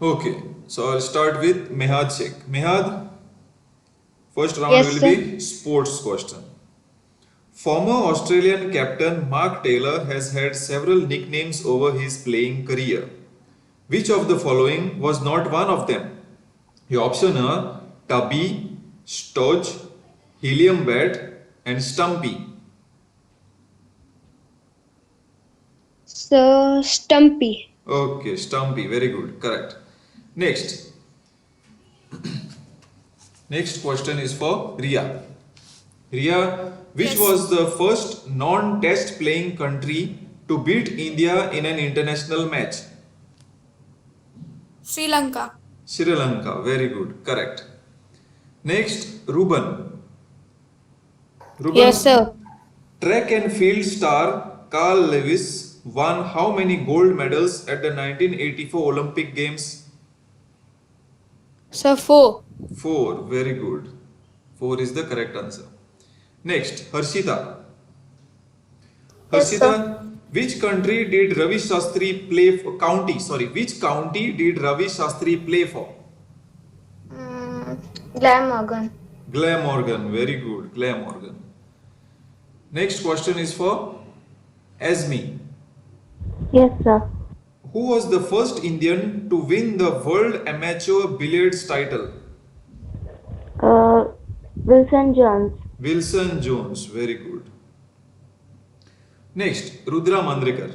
Okay, so I'll start with Mehad Sheikh. Mehad, first round Yes, will sir. be sports question. Former Australian captain Mark Taylor has had several nicknames over his playing career. Which of the following was not one of them? Your option are Tubby, Stodge, Helium Bat, and Stumpy. So Stumpy. Okay, Stumpy, very good, correct. Next, next question is for Ria. Ria, which Yes. was the first non-test playing country to beat India in an international match? Sri Lanka. Sri Lanka, very good, correct. Next, Ruben. Yes, Ruben, sir. track and field star Carl Lewis won how many gold medals at the 1984 Olympic Games? So four. Four, very good. Four is the correct answer. Next, Harshita. Yes, sir. Harshita, which country did Ravi Shastri play for? County, sorry, which county did Ravi Shastri play for? Mm, Glamorgan. Glamorgan, very good, Glamorgan. Next question is for Azmi. Yes, sir. Who was the first Indian to win the World Amateur Billiards title? Uh, Wilson Jones. Wilson Jones, very good. Next, Rudra Mandrekar.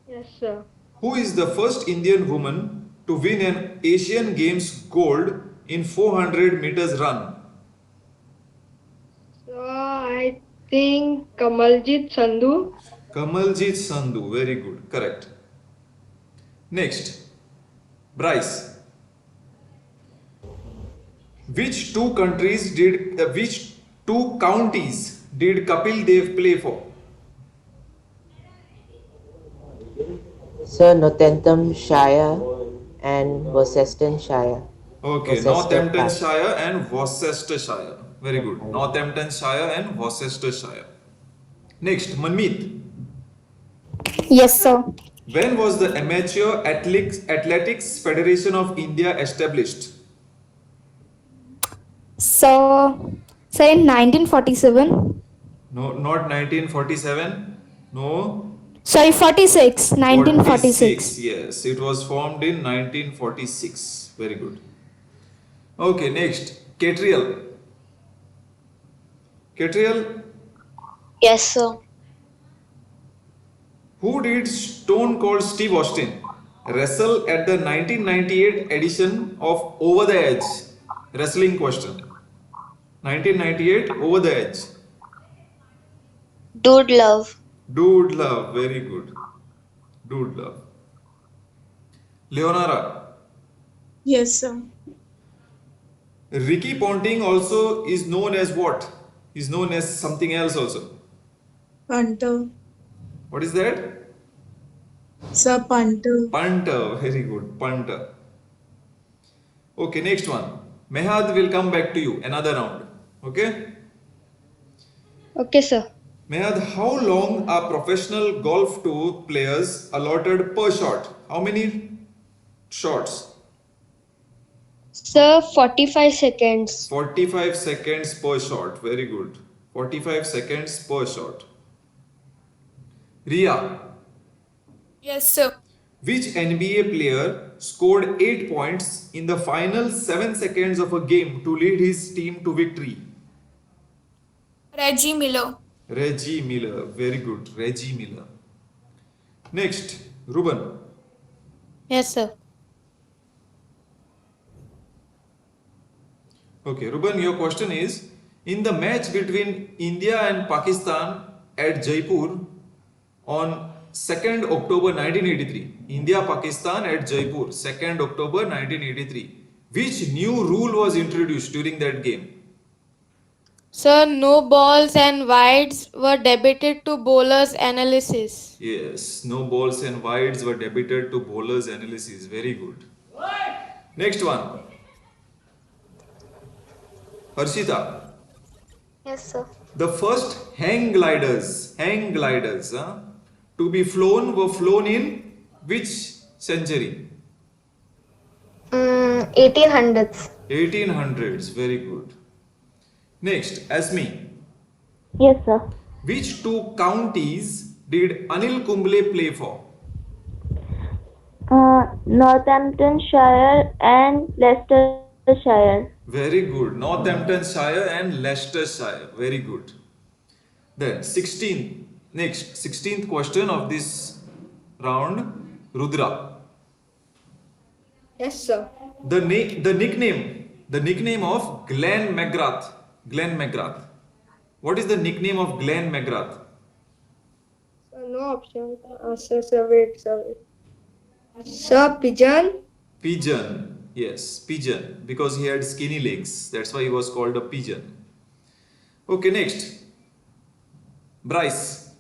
Yes, sir. Who is the first Indian woman to win an Asian Games gold in 400 meters run? So I think Kamaljit Sandhu. Kamaljit Sandhu, very good, correct. Next, Bryce. Which two counties did Kapil Dev play for? Sir, Nottinghamshire and Worcestershire. Okay, Northamptonshire and Worcestershire. Very good. Northamptonshire and Worcestershire. Next, Manmeet. Yes, sir. When was the Amateur Athletics Federation of India established? So, say in 1947. No, not 1947. No, Sorry, 46. 46. 1946. Yes, it was formed in 1946. Very good. Okay, next, Catriel. Catriel, Yes, sir. who did Stone Cold Steve Austin wrestle at the 1998 edition of Over the Edge? Wrestling question. 1998 Over the Edge. Dude Love. Dude Love, very good. Dude Love. Leonara. Yes, sir. Ricky Ponting also is known as what? Is known as something else also. Punter. What is that? Sir Punter. Punter, very good. Punter. Okay, next one. Mehad will come back to you. Another round. Okay? Okay, sir. Mehad, how long are professional golf tour players allotted per shot? How many shots? Sir, 45 seconds. 45 seconds per shot. Very good. 45 seconds per shot. Ria, Yes, sir. which NBA player scored 8 points in the final 7 seconds of a game to lead his team to victory? Reggie Miller. Reggie Miller. Very good. Reggie Miller. Next, Ruben. Yes, sir. Okay, Ruben, your question is, in the match between India and Pakistan at Jaipur on 2nd October 1983, India Pakistan at Jaipur, 2nd October 1983, which new rule was introduced during that game? Sir, no balls and wides were debited to bowlers analysis. Yes, no balls and wides were debited to bowlers analysis. Very good. Next one, Harshita. Yes, sir. The first hang gliders to be flown were flown in which century? 1800s. 1800s. Very good. Next, Asmi. Yes, sir. Which two counties did Anil Kumble play for? Northamptonshire and Leicestershire. Very good. Northamptonshire and Leicestershire. Very good. Then 16th question of this round, Rudra. Yes, sir. The nickname of Glenn McGrath. Glenn McGrath. What is the nickname of Glenn McGrath? No option. Sir, wait, sir. Sir, pigeon. Pigeon. Yes, pigeon. Because he had skinny legs. That's why he was called a pigeon. Okay, next. Bryce.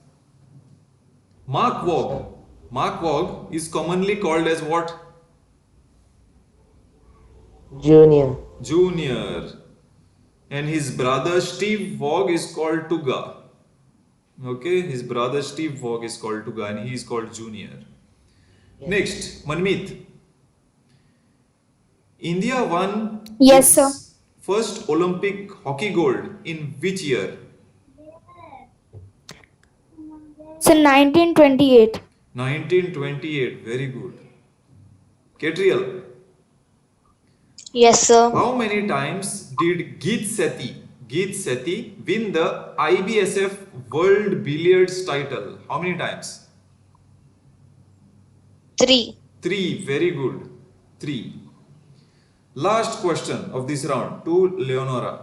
Mark Waugh. Mark Waugh is commonly called as what? Junior. Junior. And his brother Steve Waugh is called Tuga. Okay, his brother Steve Waugh is called Tuga and he is called Junior. Next, Manmeet. India won Yes, its sir. first Olympic hockey gold in which year? So 1928. 1928. Very good. Catriel. Yes, sir. How many times did Geet Sethi win the IBSF World Billiards title? How many times? 3. 3. Very good. 3. Last question of this round to Leonora.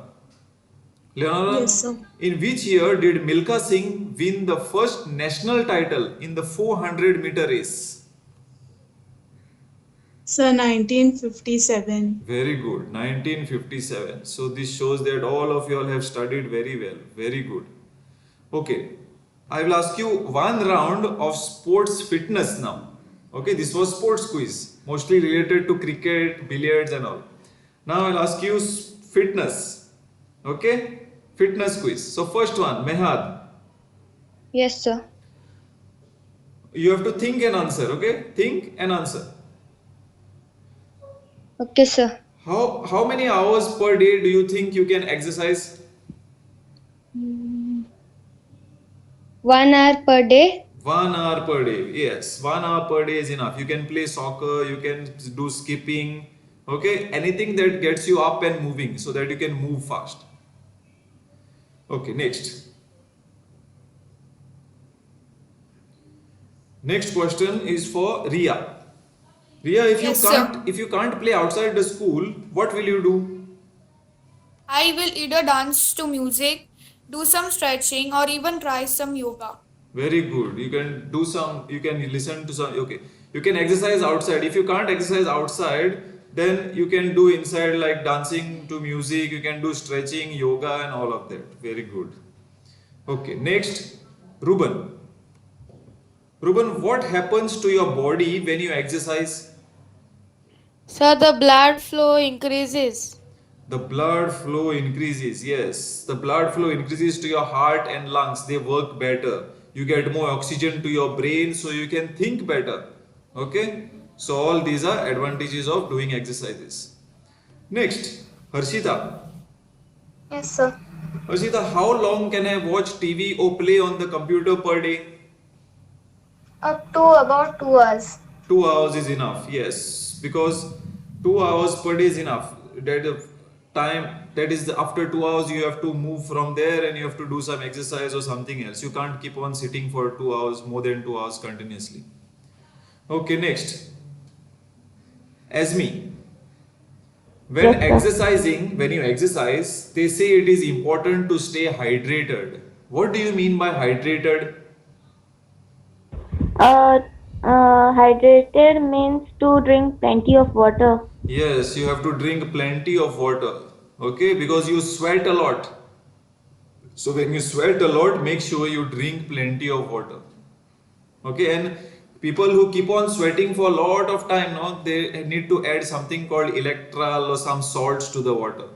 Leonora, Yes, sir. in which year did Milkha Singh win the first national title in the 400 meter race? Sir, 1957. Very good, 1957. So this shows that all of you all have studied very well. Very good. Okay, I will ask you one round of sports fitness now. Okay, this was sports quiz, mostly related to cricket, billiards and all. Now I'll ask you fitness. Okay, fitness quiz. So first one, Mehad. Yes, sir. You have to think and answer. Okay, think and answer. Okay, sir. How many hours per day do you think you can exercise? 1 hour per day. 1 hour per day. Yes, 1 hour per day is enough. You can play soccer, you can do skipping, okay? Anything that gets you up and moving so that you can move fast. Okay, next. Next question is for Ria. Ria, Yes, sir. if you can't play outside the school, what will you do? I will either dance to music, do some stretching, or even try some yoga. Very good. You can do some, you can listen to some, okay. You can exercise outside. If you can't exercise outside, then you can do inside like dancing to music, you can do stretching, yoga and all of that. Very good. Okay, next, Ruben. Ruben, what happens to your body when you exercise? Sir, the blood flow increases. The blood flow increases. Yes, the blood flow increases to your heart and lungs. They work better. You get more oxygen to your brain so you can think better. Okay, so all these are advantages of doing exercises. Next, Harshita. Yes, sir. Harshita, how long can I watch TV or play on the computer per day? Up to about 2 hours. 2 hours is enough. Yes, because 2 hours per day is enough. That the time, that is after 2 hours you have to move from there and you have to do some exercise or something else. You can't keep on sitting for 2 hours, more than 2 hours continuously. Okay, next. Asmi. When Yes, sir. when you exercise, they say it is important to stay hydrated. What do you mean by hydrated? Hydrated means to drink plenty of water. Yes, you have to drink plenty of water. Okay, because you sweat a lot. So when you sweat a lot, make sure you drink plenty of water. Okay, and people who keep on sweating for a lot of time, no, they need to add something called electral or some salts to the water.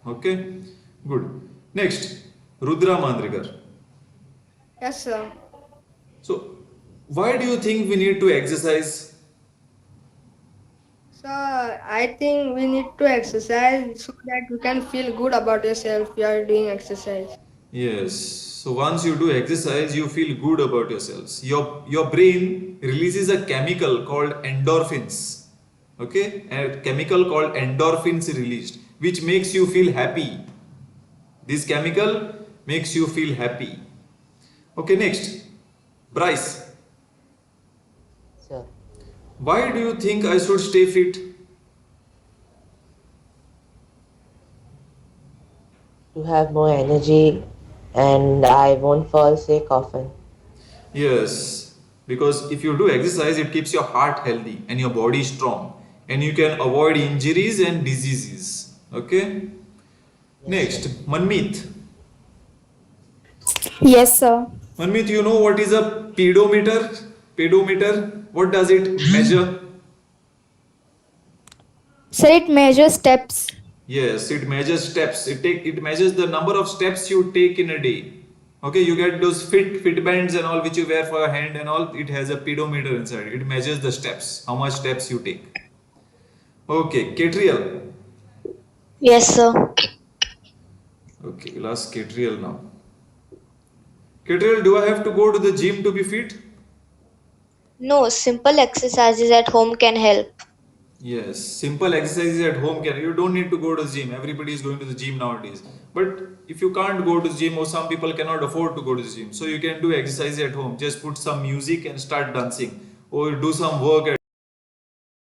Okay, good. Next, Rudra Mandrikar. Yes, sir. So, why do you think we need to exercise? So I think we need to exercise so that you can feel good about yourself. You are doing exercise. Yes. So once you do exercise, you feel good about yourselves. Your brain releases a chemical called endorphins. Okay? A chemical called endorphins released, which makes you feel happy. This chemical makes you feel happy. Okay, next. Bryce, Sir. why do you think I should stay fit? To have more energy and I won't fall sick often. Yes, because if you do exercise, it keeps your heart healthy and your body strong, and you can avoid injuries and diseases. Okay? Next, Manmeet. Yes, sir. Manmeet, you know what is a pedometer? Pedometer? What does it measure? Sir, it measures steps. Yes, it measures steps. It measures the number of steps you take in a day. Okay, you get those fit bands and all which you wear for your hand and all. It has a pedometer inside. It measures the steps, how much steps you take. Okay, Catriel. Yes, sir. Okay, we'll ask Catriel now. Catriel, do I have to go to the gym to be fit? No, simple exercises at home can help. Yes, simple exercises at home can. You don't need to go to the gym. Everybody is going to the gym nowadays. But if you can't go to the gym, or some people cannot afford to go to the gym, so you can do exercise at home. Just put some music and start dancing, or do some work at